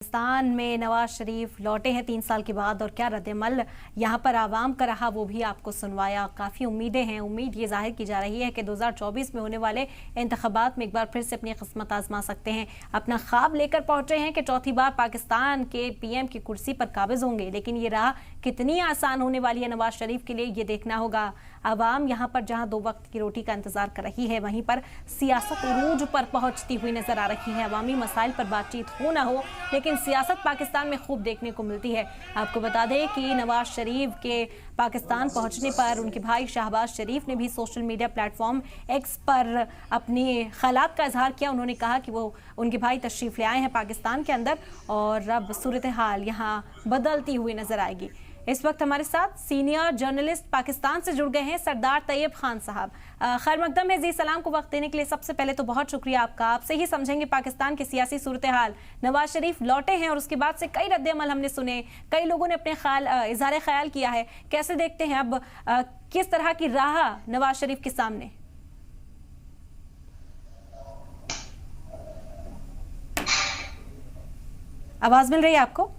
पाकिस्तान में नवाज शरीफ लौटे हैं 3 साल के बाद और क्या रद्द-ए-अमल यहाँ पर आवाम का रहा वो भी आपको सुनवाया। काफ़ी उम्मीदें हैं। उम्मीद ये जाहिर की जा रही है कि 2024 में होने वाले इंतखाबात में एक बार फिर से अपनी किस्मत आजमा सकते हैं। अपना ख्वाब लेकर पहुंचे हैं कि चौथी बार पाकिस्तान के पीएम की कुर्सी पर काबिज होंगे, लेकिन ये राह कितनी आसान होने वाली है नवाज शरीफ के लिए ये देखना होगा। आवाम यहाँ पर जहाँ 2 वक्त की रोटी का इंतजार कर रही है, वहीं पर सियासत उरूज पर पहुंचती हुई नजर आ रही है। अवामी मसाइल पर बातचीत हो ना हो, लेकिन सियासत पाकिस्तान में खूब देखने को मिलती है। आपको बता दें कि नवाज शरीफ के पाकिस्तान पहुंचने पर उनके भाई शहबाज शरीफ ने भी सोशल मीडिया प्लेटफॉर्म एक्स पर अपनी ख्यालात का इजहार किया। उन्होंने कहा कि वो उनके भाई तशरीफ ले आए हैं पाकिस्तान के अंदर और अब सूरत हाल यहाँ बदलती हुई नजर आएगी। इस वक्त हमारे साथ सीनियर जर्नलिस्ट पाकिस्तान से जुड़ गए हैं सरदार तैयब खान साहब। खैर मकदम है जी, सलाम को वक्त देने के लिए सबसे पहले तो बहुत शुक्रिया आपका। आपसे ही समझेंगे पाकिस्तान की सियासी सूरत हाल। नवाज शरीफ लौटे हैं और उसके बाद से कई रद्द-ए-अमल हमने सुने, कई लोगों ने अपने इजहार ख्याल किया है। कैसे देखते हैं अब किस तरह की राह नवाज शरीफ के सामने? आवाज मिल रही है आपको?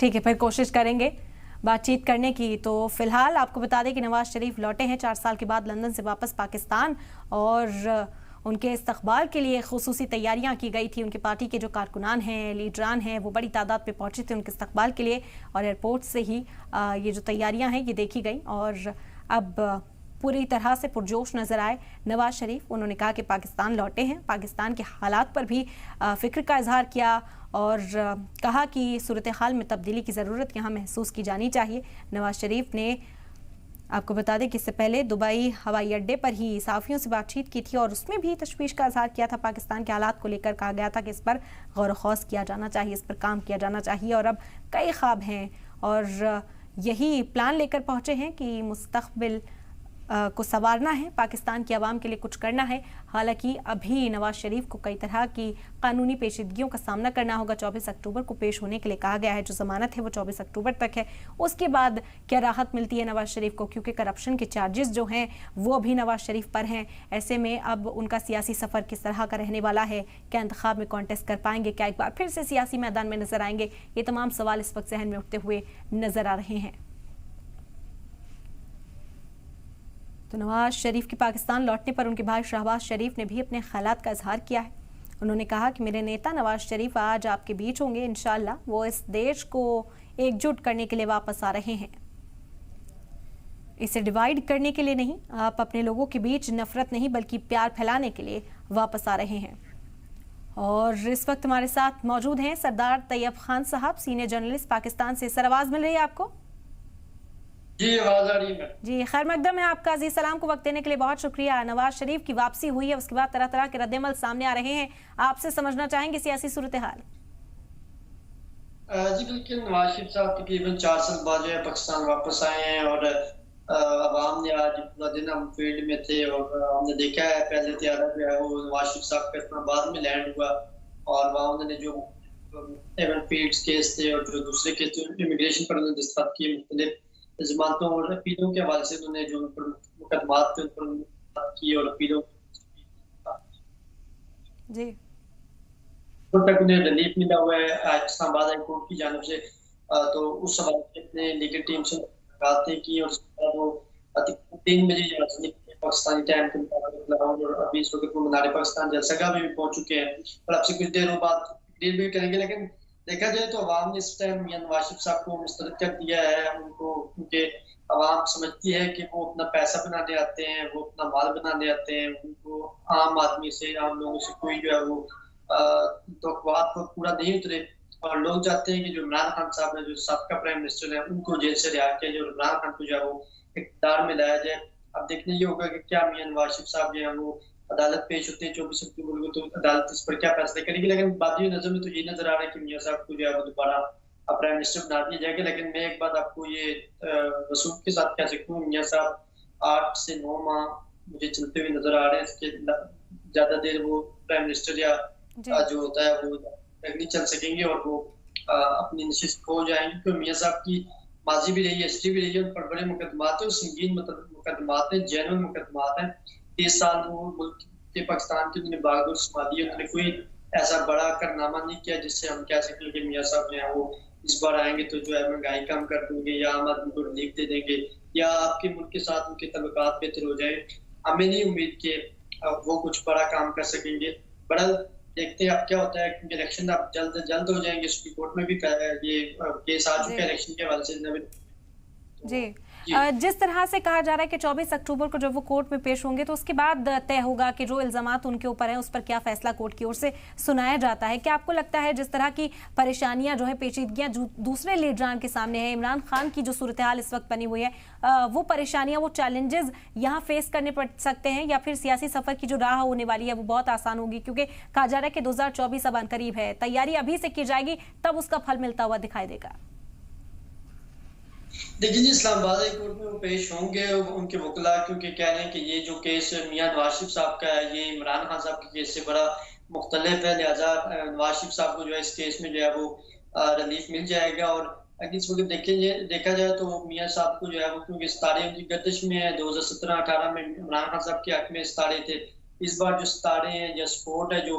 ठीक है, फिर कोशिश करेंगे बातचीत करने की। तो फिलहाल आपको बता दें कि नवाज शरीफ लौटे हैं 4 साल के बाद लंदन से वापस पाकिस्तान और उनके इस्तकबाल के लिए खुसूसी तैयारियां की गई थी। उनके पार्टी के जो कारकुनान हैं, लीडरान हैं, वो बड़ी तादाद पे पहुंचे थे उनके इस्तकबाल के लिए और एयरपोर्ट से ही ये जो तैयारियां हैं ये देखी गई और अब पूरी तरह से पुरजोश नजर आए नवाज शरीफ। उन्होंने कहा कि पाकिस्तान लौटे हैं, पाकिस्तान के हालात पर भी फिक्र का इजहार किया और कहा कि सूरत हाल में तब्दीली की ज़रूरत यहाँ महसूस की जानी चाहिए। नवाज शरीफ ने आपको बता दें कि इससे पहले दुबई हवाई अड्डे पर ही सहाफ़ियों से बातचीत की थी और उसमें भी तशवीश का इजहार किया था। पाकिस्तान के हालात को लेकर कहा गया था कि इस पर गौर ख़ौस किया जाना चाहिए, इस पर काम किया जाना चाहिए और अब कई ख्वाब हैं और यही प्लान लेकर पहुँचे हैं कि मुस्तक़बिल को संवारना है, पाकिस्तान की आवाम के लिए कुछ करना है। हालांकि अभी नवाज शरीफ को कई तरह की कानूनी पेचीदगियों का सामना करना होगा। 24 अक्टूबर को पेश होने के लिए कहा गया है, जो जमानत है वो 24 अक्टूबर तक है। उसके बाद क्या राहत मिलती है नवाज शरीफ को, क्योंकि करप्शन के चार्जेस जो हैं वो भी नवाज शरीफ पर हैं। ऐसे में अब उनका सियासी सफ़र किस तरह का रहने वाला है, क्या इंतखाब में कॉन्टेस्ट कर पाएंगे, क्या एक बार फिर से सियासी मैदान में नजर आएंगे, ये तमाम सवाल इस वक्त जहन में उठते हुए नजर आ रहे हैं। तो नवाज शरीफ के पाकिस्तान लौटने पर उनके भाई शहबाज शरीफ ने भी अपने ख्यालात का इजहार किया है। उन्होंने कहा कि मेरे नेता नवाज शरीफ आज आपके बीच होंगे, इंशाअल्लाह वो इस देश को एकजुट करने के लिए वापस आ रहे हैं, इसे डिवाइड करने के लिए नहीं। आप अपने लोगों के बीच नफरत नहीं बल्कि प्यार फैलाने के लिए वापस आ रहे हैं। और इस वक्त हमारे साथ मौजूद हैं सरदार तैयब खान साहब, सीनियर जर्नलिस्ट पाकिस्तान से। सर आवाज मिल रही है आपको? जी आवाज आ रही है जी। खैर मकदम है आपका। अजीज सलाम को वक्त देने के लिए बहुत शुक्रिया। नवाज शरीफ की वापसी हुई है, उसके बाद तरह तरह के रद्द-ए-अमल सामने आ रहे हैं। आपसे समझना चाहेंगे सियासी सूरत हाल। जी बिल्कुल, नवाज शरीफ साहब तकरीबन 4 साल बाद जो है पाकिस्तान वापस आए हैं और अवाम ने आज पूरा दिन हम फील्ड में थे और हमने देखा है पहले त्यारा जो है वो नवाज शरीफ साहब का इस्लामाबाद में लैंड हुआ और वहाँ उन्होंने जो एवन फील्ड्स केस थे और जो दूसरे केस जो इमिग्रेशन पर उन्होंने दस्तखत किए, मुख्तलिफ जमातों और अपीलों के हवाले से उन्होंने जो मुकदमात थे उन पर की और अपीलों जी तक उन्हें रिलीफ मिला हुआ है इस्लामाबाद हाई कोर्ट की जानिब से। तो उस हवाले से अपने लीगल टीम से बातें की और वो 3 बजे पाकिस्तानी टाइम के मुताबिक और अभी इस वक्त वो मीनार पाकिस्तान जलसगा में भी पहुंच चुके हैं और आपसे कुछ देर बाद डील भी करेंगे। लेकिन देखा जाए तो अवाम ने इस टाइम मियां नवाज शरीफ साहब को मुस्तरद कर दिया है। उनको उनके अवाम समझती है कि वो अपना पैसा बनाने आते हैं, वो अपना माल बनाने आते हैं। उनको आम आदमी से, आम लोगों से कोई जो है वो तवक्कुआत को पूरा नहीं उतरे और लोग चाहते हैं कि जो इमरान खान साहब है, जो साबका प्राइम मिनिस्टर है, उनको जेल से रिहा किया जाए और इमरान खान को जो है वो इक़्तिदार में लाया जाए। अब देखने ये होगा कि क्या मियां नवाज शरीफ साहब जो है वो अदालत पेश होते हैं 24 अक्टूबर को, तो अदालत इस पर क्या फैसले करेगी। लेकिन बादी नजर में तो ये नजर आ रहा है कि मियां साहब को जो है वो दोबारा प्राइम मिनिस्टर बना दिया जाएगा। लेकिन मैं एक बात आपको ये वसूख के साथ कह सकता हूँ, मियां साहब 8 से 9 माह मुझे चलते हुए नजर आ रहे हैं। इसके ज्यादा देर वो प्राइम मिनिस्टर या जो होता है वो नहीं चल सकेंगे और वो अपनी नशिस्त खो जाएंगे, क्योंकि मियां साहब की माजी भी रही है, हिस्ट्री भी रही है, उन पर बड़े मुकदमात है, संगीन मुकदमात है, जेन्युइन मुकदमात हैं। 30 साल वो मुल्क के पाकिस्तान की उन्होंने भागदौड़ संभाली है, उन्होंने कोई ऐसा बड़ा कारनामा नहीं किया जिससे हम कह सकें कि मियां साहब जो है वो इस बार आएंगे तो जो है महंगाई कम कर देंगे या आम आदमी को रिलीफ दे देंगे या आपके मुल्क के साथ उनके तल्लुकात बेहतर हो जाए। हमें नहीं उम्मीद कि वो कुछ बड़ा काम कर सकेंगे। बड़ा देखते हैं अब क्या होता है, क्योंकि इलेक्शन अब जल्द हो जाएंगे। सुप्रीम कोर्ट में भी ये केस आ चुका है इलेक्शन के हवाले से। जी, जिस तरह से कहा जा रहा है कि 24 अक्टूबर को जब वो कोर्ट में पेश होंगे तो उसके बाद तय होगा कि जो इल्जामात उनके ऊपर हैं उस पर क्या फैसला कोर्ट की ओर से सुनाया जाता है। क्या आपको लगता है जिस तरह की परेशानियां जो है, पेचीदगियां दूसरे लीडरान के सामने है, इमरान खान की जो सूरत हाल इस वक्त बनी हुई है, वो परेशानियां, वो चैलेंजेस यहाँ फेस करने पड़ सकते हैं या फिर सियासी सफर की जो राह होने वाली है वो बहुत आसान होगी? क्योंकि कहा जा रहा है कि 2024 अब करीब है, तैयारी अभी से की जाएगी तब उसका फल मिलता हुआ दिखाई देगा। देखिए जी, इस्लामाबाद हाई कोर्ट में वो पेश होंगे उनके वकला, क्योंकि कह रहे हैं कि ये जो केस मियां नवाज शरीफ साहब का है ये इमरान खान साहब के केस से बड़ा मुख्तलिफ है, लिहाजा नवाज शरीफ साहब को जो है इस केस में जो है वो रिलीफ मिल जाएगा। और अगर इस वक्त देखा जाए तो मियां साहब को जो है वो, क्योंकि सितारे उनकी गर्दिश में है, 2017-18 में इमरान खान साहब के हक में सितारे थे, इस बार जो सितारे हैं या सपोर्ट है जो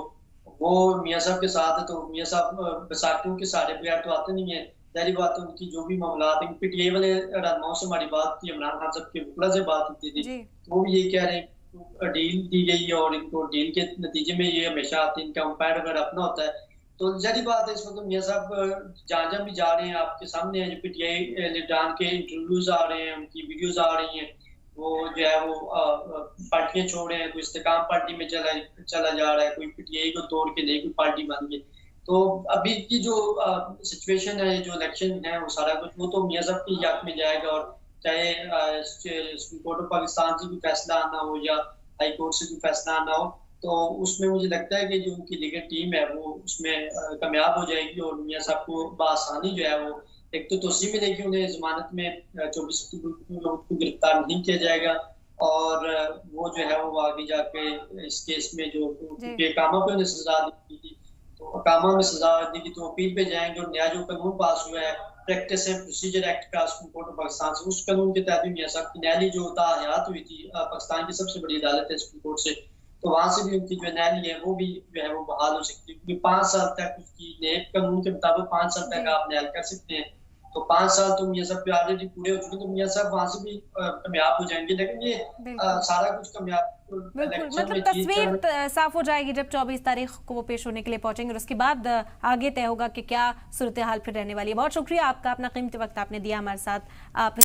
वो मियां साहब के साथ है, तो मियां साहब बैसाखियों के सारे बगैर तो आते नहीं है। जाहिर बात है उनकी जो भी मामलात हैं, पीटीआई वाले रहनुमाओं से हमारी बात थी, इमरान खान साहब के वकला से बात होती थी, तो वो भी ये कह रहे हैं डील दी गई है और इनको डील के नतीजे में ये हमेशा आते हैं, इनका अंपायर वगैरह अपना होता है। तो जाहिर बात है इस वक्त मियां साहब जहाँ भी जा रहे हैं आपके सामने है, जो पीटीआई लीडरान के इंटरव्यूज आ रहे हैं, उनकी वीडियोज आ रही हैं, वो जो है वो पार्टियां छोड़ रहे हैं, कोई इस्तेकाम पार्टी में चला जा रहा है, कोई पीटीआई को तोड़ के नहीं कोई पार्टी बन गई। तो अभी की जो सिचुएशन है, जो इलेक्शन है, वो सारा कुछ वो तो मियां साहब के हक में जाएगा। और चाहे सुप्रीम कोर्ट ऑफ पाकिस्तान से कोई फैसला आना हो या हाई कोर्ट से कोई फैसला आना हो, तो उसमें मुझे लगता है कि जो उनकी लीगल टीम है वो उसमें कामयाब हो जाएगी और मियां साहब को बआसानी जो है वो एक तो तोसी मिलेगी, उन्हें जमानत में 24 अक्टूबर को गिरफ्तार नहीं किया जाएगा और वो जो है वो आगे जाके इस केस में जो कामा पे उन्हें सजा दी थी, तो कामा में सजा दी थी, तो अपील पे जाएंगे। और नया जो कानून पास हुआ है, प्रैक्टिस एंड प्रोसीजर एक्ट का सुप्रीम कोर्ट ऑफ पाकिस्तान से, उस कानून के तहत भी मियां साहब की न्यायालय जो ताहयात हुई थी, पाकिस्तान की सबसे बड़ी अदालत है सुप्रीम कोर्ट से, तो वहां से भी उनकी जो न्यायालय है वो भी जो है वो बहाल हो सकती है, क्योंकि 5 साल तक उसकी नए कानून के मुताबिक 5 साल तक आप न्यायालय कर सकते हैं। तो 5 साल तो मियां साहब पे ऑलरेडी पूरे हो चुके, तो मियां साहब वहां से भी कामयाब हो जाएंगे। लेकिन ये सारा कुछ कामयाब, बिल्कुल, मतलब तस्वीर साफ हो जाएगी जब 24 तारीख को वो पेश होने के लिए पहुंचेंगे और उसके बाद आगे तय होगा कि क्या सूरत हाल फिर रहने वाली है। बहुत शुक्रिया आपका, अपना कीमती वक्त आपने दिया हमारे साथ। आप